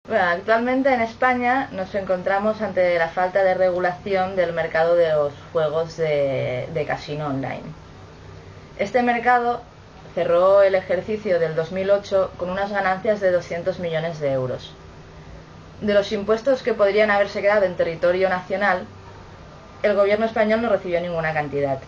Bueno, actualmente en España nos encontramos ante la falta de regulación del mercado de los juegos de casino online. Este mercado cerró el ejercicio del 2008 con unas ganancias de 200 millones de euros. De los impuestos que podrían haberse quedado en territorio nacional, el gobierno español no recibió ninguna cantidad,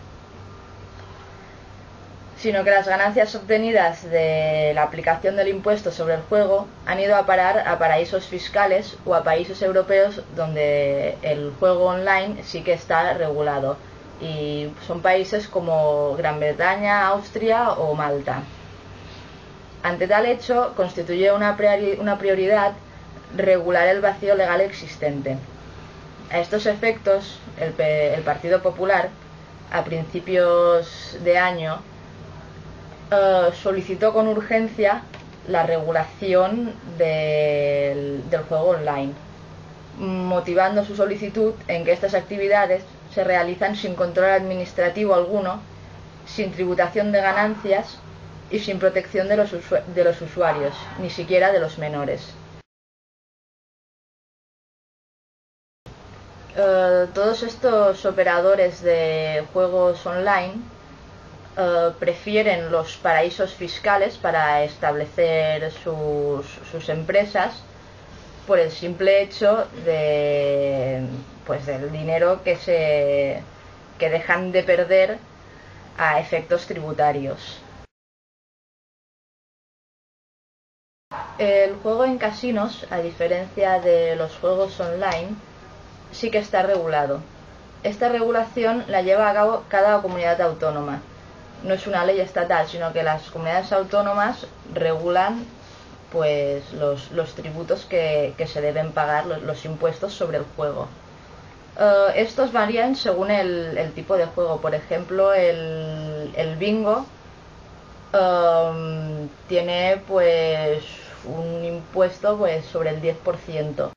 sino que las ganancias obtenidas de la aplicación del impuesto sobre el juego han ido a parar a paraísos fiscales o a países europeos donde el juego online sí que está regulado, y son países como Gran Bretaña, Austria o Malta. Ante tal hecho, constituye una prioridad regular el vacío legal existente. A estos efectos, el Partido Popular, a principios de año, solicitó con urgencia la regulación del juego online, motivando su solicitud en que estas actividades se realizan sin control administrativo alguno, sin tributación de ganancias y sin protección de los usuarios, ni siquiera de los menores. Todos estos operadores de juegos online prefieren los paraísos fiscales para establecer sus empresas, por el simple hecho del dinero que dejan de perder a efectos tributarios. El juego en casinos, a diferencia de los juegos online, sí que está regulado. Esta regulación la lleva a cabo cada comunidad autónoma. No es una ley estatal, sino que las comunidades autónomas regulan pues los tributos que se deben pagar, los impuestos sobre el juego. Estos varían según el tipo de juego. Por ejemplo, el bingo tiene pues un impuesto pues sobre el 10%.